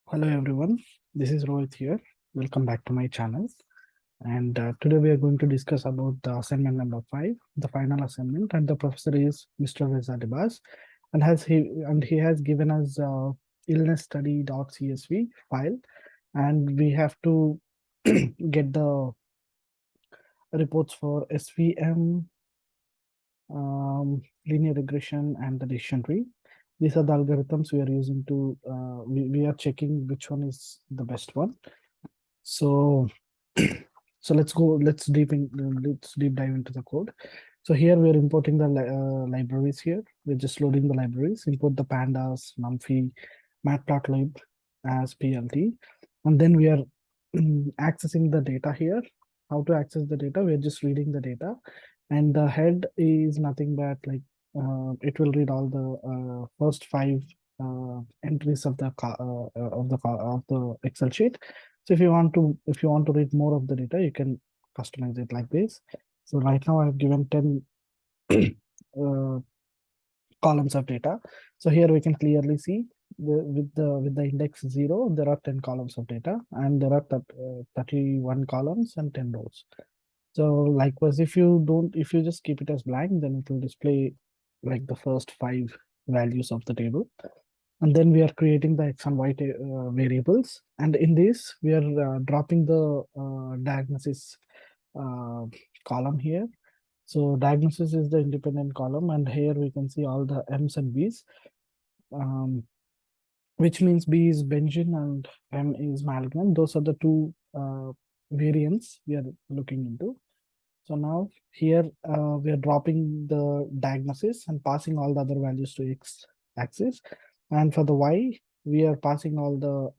Hello everyone, this is Rohit here. Welcome back to my channel. And today we are going to discuss about the assignment number 5, the final assignment, and the professor is Mr. Reza Debas, and he has given us illnessstudy.csv file, and we have to get the reports for SVM, linear regression, and the decision tree. These are the algorithms we are using to we are checking which one is the best one. So so let's deep dive into the code. So here we're importing the libraries here. We're just loading the libraries, import the pandas, numpy, matplotlib as plt, and then we are accessing the data here. How to access the data? We're just reading the data, and the head is nothing but like it will read all the first five entries of the of the Excel sheet. So if you want to read more of the data, you can customize it like this. So right now I've given 10 uh, columns of data. So here we can clearly see with the index 0, there are 10 columns of data, and there are 31 columns and 10 rows. So likewise, if you just keep it as blank, then it will display like the first 5 values of the table. And then we are creating the x and y variables. And in this, we are dropping the diagnosis uh, column here. So diagnosis is the independent column, and here we can see all the M's and B's, which means B is benzene and M is malignant. Those are the two variants we are looking into. So now here we are dropping the diagnosis and passing all the other values to X axis. And for the Y, we are passing all the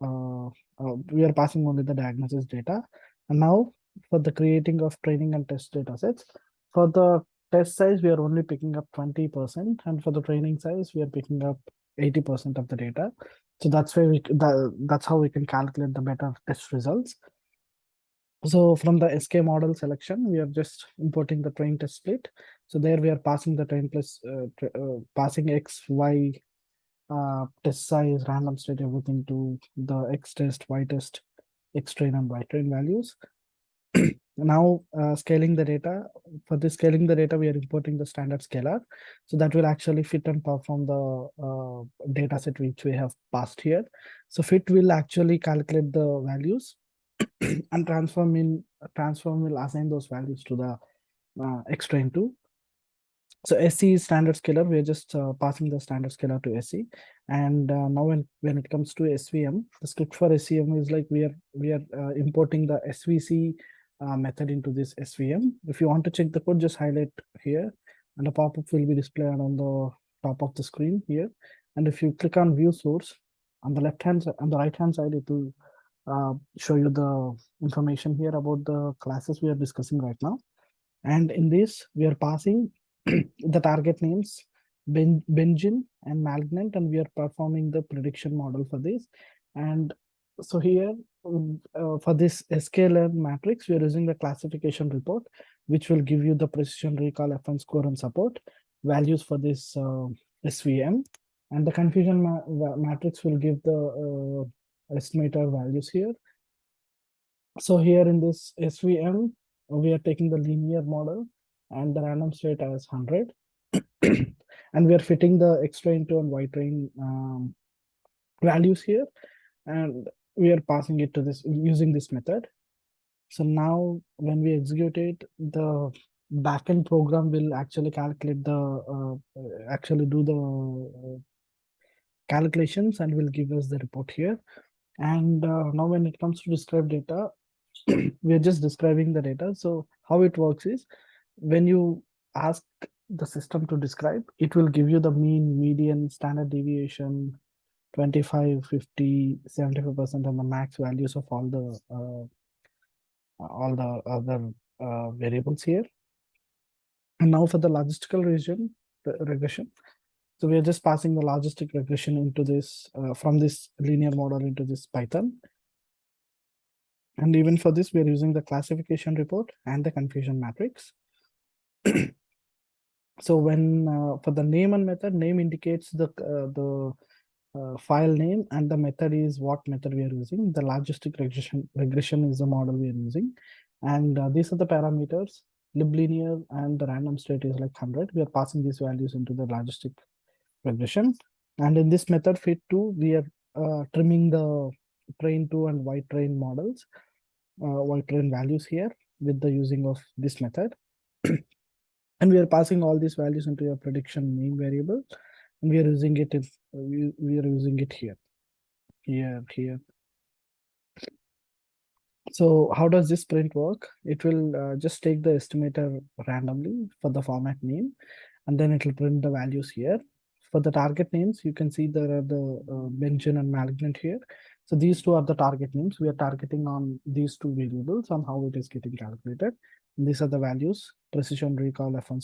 we are passing only the diagnosis data. And now for the creating of training and test data sets, for the test size, we are only picking up 20%. And for the training size, we are picking up 80% of the data. So that's why that's how we can calculate the better test results. So from the SK model selection, we are just importing the train test split. So there we are passing the train plus passing X, Y, test size, random state, everything to the X test, Y test, X train and Y train values. Now scaling the data. For this scaling the data, we are importing the standard scalar. So that will actually fit and perform the data set which we have passed here. So fit will actually calculate the values and transform will assign those values to the X train 2. So SC is standard scalar. We are just passing the standard scalar to SC. And now when it comes to SVM, the script for SVM is like we are importing the SVC method into this SVM. If you want to check the code, just highlight here, and a pop-up will be displayed on the top of the screen here. And if you click on view source on the right hand side, it will show you the information here about the classes we are discussing right now. And in this, we are passing the target names benzene and malignant, and we are performing the prediction model for this. And so here for this sklearn matrix, we are using the classification report, which will give you the precision recall, FN score, and support values for this SVM. And the confusion matrix will give the estimator values here. So here in this SVM, we are taking the linear model and the random state as 100. And we are fitting the X train to and Y train values here. And we are passing it to this using this method. So now when we execute it, the backend program will actually calculate actually do the calculations and will give us the report here. And now when it comes to describe data, we are just describing the data. So how it works is when you ask the system to describe, it will give you the mean, median, standard deviation, 25, 50, 75%, and the max values of all the other variables here. And now for the logistical regression. So we are just passing the logistic regression into this from this linear model into this Python. And even for this, we are using the classification report and the confusion matrix. So when for the name and method, name indicates the file name, and the method is what method we are using. The logistic regression is the model we are using. And these are the parameters. Liblinear and the random state is like 100. We are passing these values into the logistic regression. And in this method fit 2, we are trimming the train 2 and white train models, white train values here with the using of this method. And we are passing all these values into a prediction mean variable, and we are using it if we are using it here. So how does this print work? It will just take the estimator randomly for the format name, and then it will print the values here. For the target names, you can see there are the Benjamin and Malignant here. So these two are the target names. We are targeting on these two variables on how it is getting calculated. And these are the values: precision, recall, FN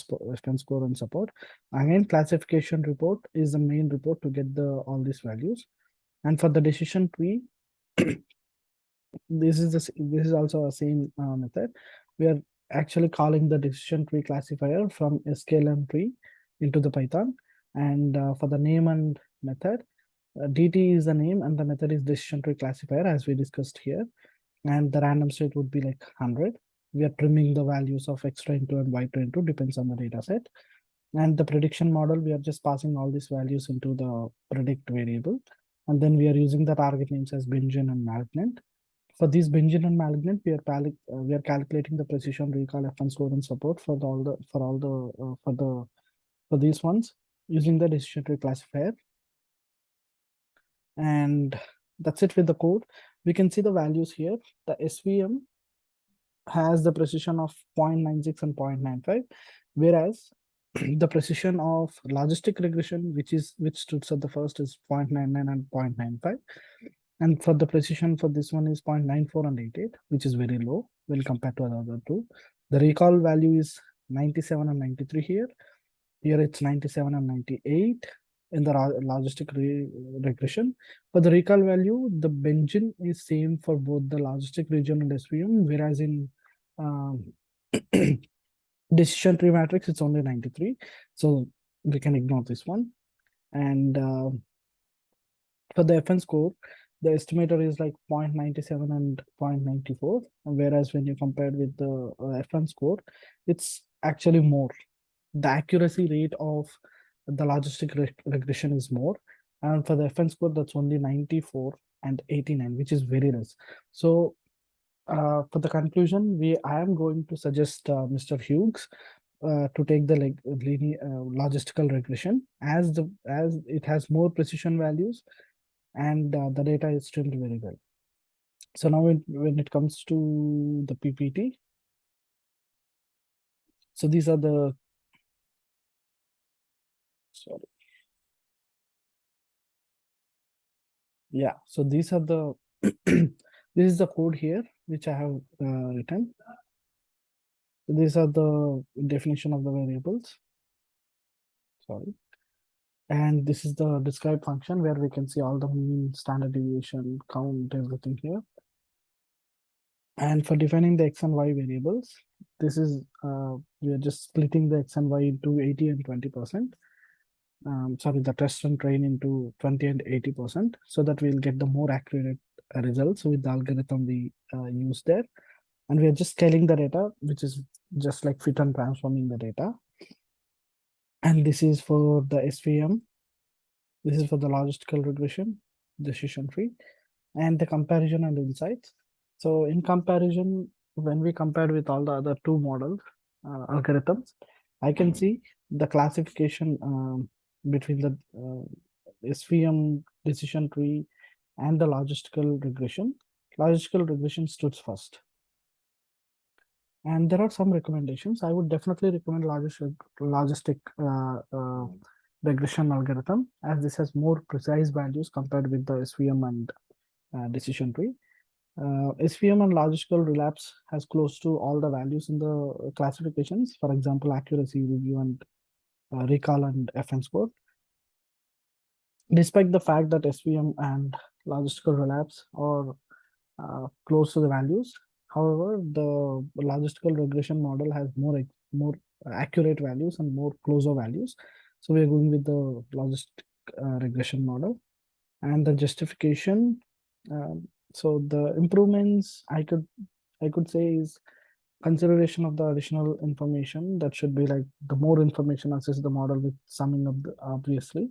score, and support. Again, classification report is the main report to get the all these values. And for the decision tree, this is also a same method. We are actually calling the decision tree classifier from sklearn tree into the Python. And for the name and method, dt is the name and the method is decision tree classifier, as we discussed here. And the random state would be like 100. We are trimming the values of x train 2 and y train 2, depends on the data set. And the prediction model, we are just passing all these values into the predict variable. And then we are using the target names as Benjamin and Malignant. For these Benjamin and Malignant, we are calculating the precision, recall, FN score, and support for for these ones using the decision tree classifier. And that's it with the code. We can see the values here. The SVM has the precision of 0.96 and 0.95, whereas the precision of logistic regression, which stood at the first, is 0.99 and 0.95. And for the precision for this one is 0.94 and 88, which is very low when compared to the other two. The recall value is 97 and 93 here. Here it's 97 and 98 in the logistic regression. For the recall value, the Benjamin is same for both the logistic region and SVM, whereas in decision tree matrix, it's only 93. So we can ignore this one. And for the FN score, the estimator is like 0.97 and 0.94, whereas when you compare with the FN score, it's actually more. The accuracy rate of the logistic regression is more, and for the FN score, that's only 94 and 89, which is very less. So for the conclusion, I am going to suggest Mr. Hughes to take the logistical regression, as it has more precision values and the data is trimmed very well. So now when it comes to the PPT, so these are the, sorry. Yeah, so these are the, this is the code here, which I have written. So these are the definition of the variables. Sorry. And this is the describe function where we can see all the mean, standard deviation, count, everything here. And for defining the x and y variables, this is, we are just splitting the x and y into 80 and 20%. Sorry, the test and train into 20 and 80%, so that we'll get the more accurate results with the algorithm we use there. And we are just scaling the data, which is just like fit and transforming the data. And this is for the SVM. This is for the logistical regression, decision tree, and the comparison and insights. So in comparison, when we compared with all the other two models, algorithms, I can see the classification between the SVM decision tree and the logistical regression. Logistical regression stood first. And there are some recommendations. I would definitely recommend logistic regression algorithm, as this has more precise values compared with the SVM and decision tree. SVM and logistical relapse has close to all the values in the classifications. For example, accuracy, review, and recall and FN score. Despite the fact that SVM and logistical relapse are close to the values, however, the logistical regression model has more accurate values and more closer values. So we are going with the logistic regression model. And the justification. So the improvements I could say is consideration of the additional information that should be like the more information assists the model with summing up obviously,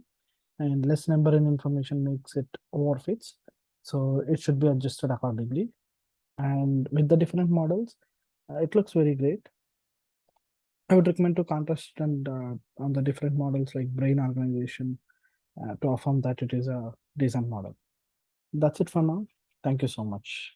and less number in information makes it overfits. So it should be adjusted accordingly. And with the different models, it looks very great. I would recommend to contrast and on the different models like brain organization to affirm that it is a decent model. That's it for now. Thank you so much.